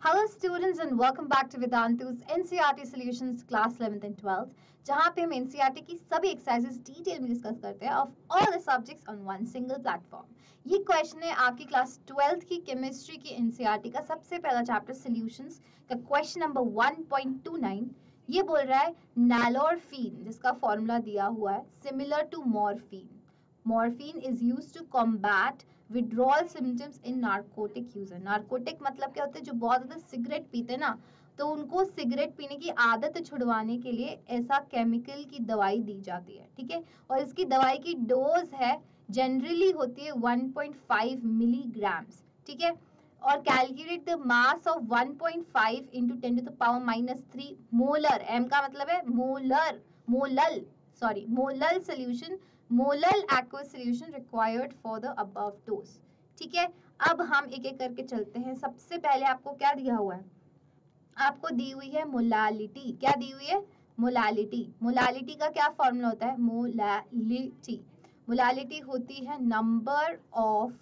Hello students and welcome back to Vedantu's NCERT Solutions class 11th and 12th जहाँ पे हम NCERT की सभी एक्सरसाइजेस डिटेल में डिस्कस करते हैं of all the subjects on one single platform. ये क्वेश्चन है आपकी क्लास 12th की केमिस्ट्री की NCERT का सबसे पहला चैप्टर सॉल्यूशंस का क्वेश्चन नंबर 1.29। ये बोल रहा है नैलोरफीन जिसका फॉर्मूला दिया हुआ है similar to morphine. Morphine is used to combat withdrawal symptoms in narcotic user. Narcotic मतलब क्या होता है, जो बहुत ज्यादा सिगरेट पीते हैं ना, तो उनको सिगरेट पीने की आदत छुड़वाने के लिए ऐसा केमिकल की दवाई दी जाती है, ठीक है। और इसकी दवाई की डोज है जनरली होती है 1.5 मिलीग्राम्स, ठीक है। और calculate the mass of 1.5 into 10⁻³ molar. M का मतलब है molar, molal solution, molal aqueous solution required for the above dose। ठीक है, अब हम एक एक करके चलते हैं। सबसे पहले आपको क्या दिया हुआ है, आपको दी हुई है मोलालिटी। क्या दी हुई है? मोलालिटी। मोलालिटी का क्या फॉर्मूला होता है? मोलालिटी, मोलालिटी होती है number of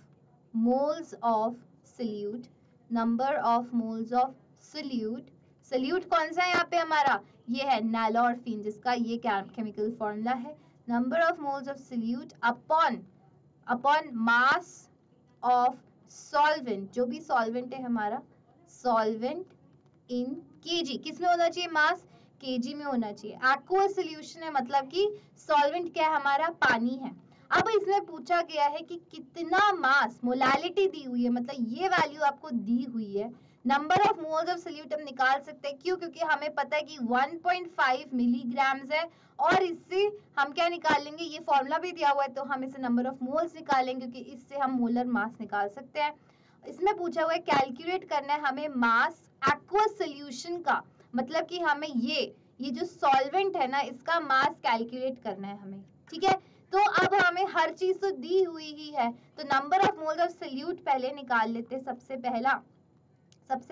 moles of solute, number of moles of solute. Solute कौन सा है यहाँ पे हमारा? ये है नैलोरफीन, जिसका ये केमिकल फॉर्मूला है। Number of moles of solute upon mass of solvent, जो भी सॉल्वेंट है हमारा, सॉल्वेंट इन केजी। किसमें होना चाहिए मास? केजी में होना चाहिए। एक्वस सोल्यूशन है, मतलब कि सॉल्वेंट क्या है हमारा? पानी है। अब इसमें पूछा गया है कि कितना मास, मोलालिटी दी हुई है, मतलब ये वैल्यू आपको दी हुई है। Number of moles of solute हम निकाल सकते हैं, क्यों? क्योंकि हमें पता है कि 1.5 मिलीग्राम्स है, और इससे हम क्या निकाल लेंगे, ये फॉर्मूला भी दिया हुआ है, तो हम इसे नंबर ऑफ मोल्स निकालेंगे, क्योंकि इससे हम मोलर मास निकाल सकते हैं। इसमें पूछा हुआ है कैलकुलेट करना है हमें मास एक्वस सोल्यूशन का, मतलब कि हमें ये जो सॉल्वेंट है ना, इसका मास कैलकुलेट करना है हमें, ठीक है। तो अब हमें हर चीज तो दी हुई ही है, तो number of moles of solute पहले निकाल लेते हैं। सबसे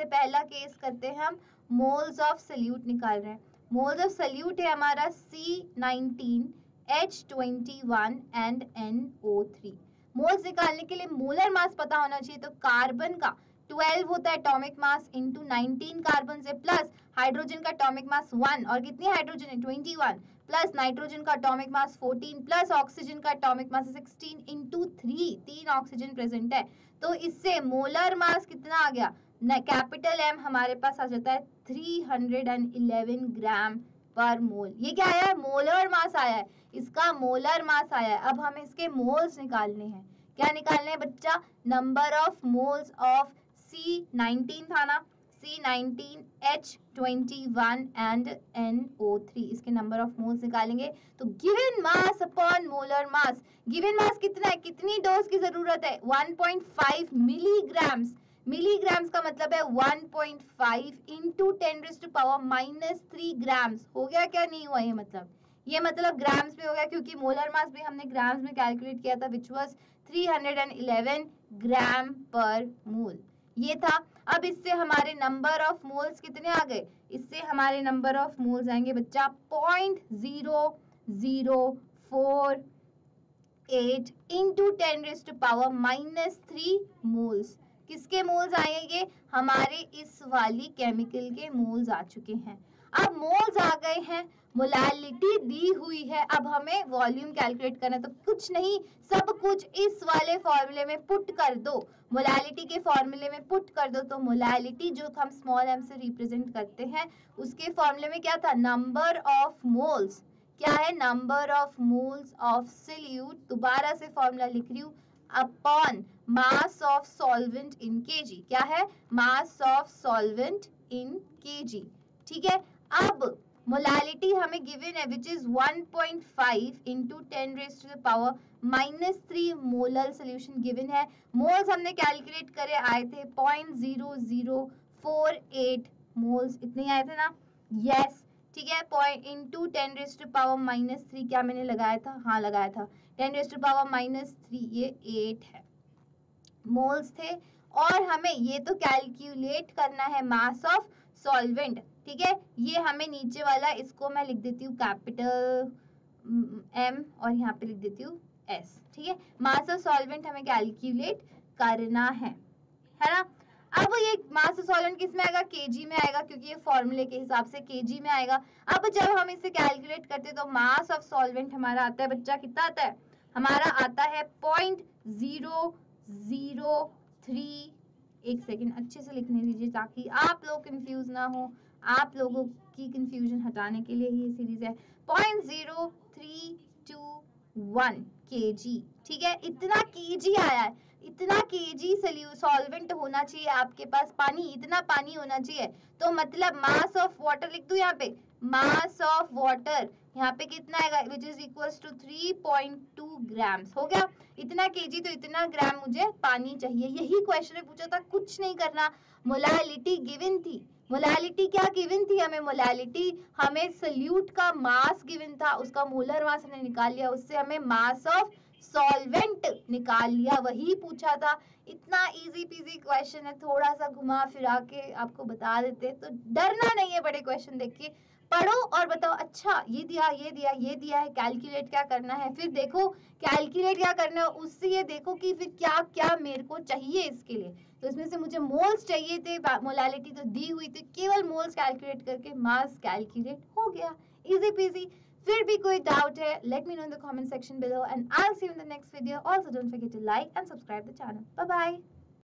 पहला केस करते हैं हम, मोल्स ऑफ सोल्यूट निकाल रहे हैं। मोल्स ऑफ सोल्यूट है हमारा C19 H21 and NO3। Moles निकालने के लिए मोलर मास पता होना चाहिए, तो कार्बन का 12 होता है एटॉमिक मास इंटू 19 कार्बन से, प्लस हाइड्रोजन का एटॉमिक मास 1, और कितनी हाइड्रोजन है? 21, प्लस नाइट्रोजन का एटॉमिक मास 14, प्लस ऑक्सीजन का atomic mass 16 into 3 oxygen present है। तो इससे मोलर मास कितना आ गया? कैपिटल एम हमारे पास आ जाता है 311 ग्राम पर मोल। ये क्या आया है? मोलर मास आया है, इसका मोलर मास आया है। अब हमें इसके मोल्स निकालने हैं। क्या निकालने हैं बच्चा? Number of moles of C19 था ना, C19 H21 एंड NO3, इसके नंबर ऑफ मोल्स निकालेंगे। तो given mass upon molar mass, given mass कितना है, कितनी डोज की जरूरत है? 1.5 मिलीग्राम्स। मिलीग्राम्स का मतलब है 1.5 इंटू 10⁻³ ग्राम्स। हो गया क्या? नहीं हुआ? ये मतलब ग्राम्स में हो गया, क्योंकि मोलर मास भी हमने ग्राम्स में कैलकुलेट किया था, विच वाज 311 ग्राम पर मोल, ये था। अब इससे हमारे नंबर ऑफ मोल्स कितने आ गए? इससे हमारे नंबर ऑफ मोल्स आएंगे बच्चा 0.0048 इंटू 10⁻³ मोल्स। किसके मोल्स आएंगे? हमारे इस वाली केमिकल के मोल्स आ चुके हैं। अब मोल्स आ गए हैं, मोलालिटी दी हुई है, अब हमें वॉल्यूम कैलकुलेट करना है। तो कुछ नहीं, सब कुछ इस वाले फॉर्मूले में पुट कर दो, मोलालिटी के फॉर्मूले में पुट कर दो। तो मोलालिटी जो हम स्मॉल m से रिप्रेजेंट करते हैं, उसके फॉर्मूले में क्या था? Number of moles. क्या है? Number of moles of solute, दोबारा से फॉर्मूला लिख रही हूँ, upon mass of solvent in KG. क्या है? Mass of solvent in KG, ठीक है। अब मोलालिटी हमें गिवन है, which is 1.5 into 10⁻³ molar solution given है। मोल्स हमने कैलकुलेट करे आए थे 0.0048 मोल्स, इतने आए थे ना? यस, ठीक है। पॉइंट इंटू 10⁻³ क्या मैंने लगाया था? हाँ लगाया था 10⁻³ ये 8 है मोल्स थे। और हमें ये तो कैलकुलेट करना है मास ऑफ सॉल्वेंट, ठीक है। ये हमें नीचे वाला, इसको मैं लिख देती हूँ कैपिटल M और यहाँ पे लिख देती हूँ S, ठीक है। मास ऑफ सॉल्वेंट हमें कैलकुलेट करना है ना। अब ये मास ऑफ सॉल्वेंट किस में आएगा, केजी में आएगा, क्योंकि ये फॉर्मूले के हिसाब से केजी में आएगा। अब जब हम इसे कैलकुलेट करते हैं तो मास ऑफ सॉल्वेंट हमारा आता है बच्चा, कितना आता है, हमारा आता है 0.003, एक सेकेंड अच्छे से लिखने दीजिए ताकि आप लोग कंफ्यूज ना हो, आप लोगों की कंफ्यूजन हटाने के लिए ये सीरीज है। 0.0321 केजी, ठीक है, इतना केजी आया है, इतना केजी सॉल्वेंट होना चाहिए आपके पास, पानी, इतना पानी होना चाहिए। तो मतलब मास ऑफ वाटर लिख दूं यहाँ पे, मास ऑफ वाटर यहाँ पे कितना आएगा, which is equals to 3.2 grams, हो गया। इतना केजी तो इतना ग्राम मुझे पानी चाहिए, यही क्वेश्चन में पूछा था, कुछ नहीं करना। मोलालिटी गिवन थी, मोलालिटी क्या गिवन थी हमें, मोलालिटी हमें सोल्यूट का मास गिवन था, उसका मोलर मास हमने निकाल लिया, उससे हमें मास ऑफ सॉल्वेंट निकाल लिया, वही पूछा था। इतना इजी पीजी क्वेश्चन है, थोड़ा सा घुमा फिरा के आपको बता देते, तो डरना नहीं है बड़े क्वेश्चन देख के, पढ़ो और बताओ अच्छा ये दिया ये दिया ये दिया है, कैलकुलेट क्या करना है, फिर देखो कैलकुलेट क्या करना है, उससे ये देखो कि फिर क्या क्या मेरे को चाहिए इसके लिए। तो इसमें से मुझे मोल्स चाहिए थे, मोलालिटी तो दी हुई थी, केवल मोल्स कैलकुलेट करके मास कैलकुलेट हो गया, इजी पीजी। फिर भी कोई डाउट है, let me know in the comment section below and I'll see you in the next video. Also don't forget to like and subscribe the channel. Bye bye.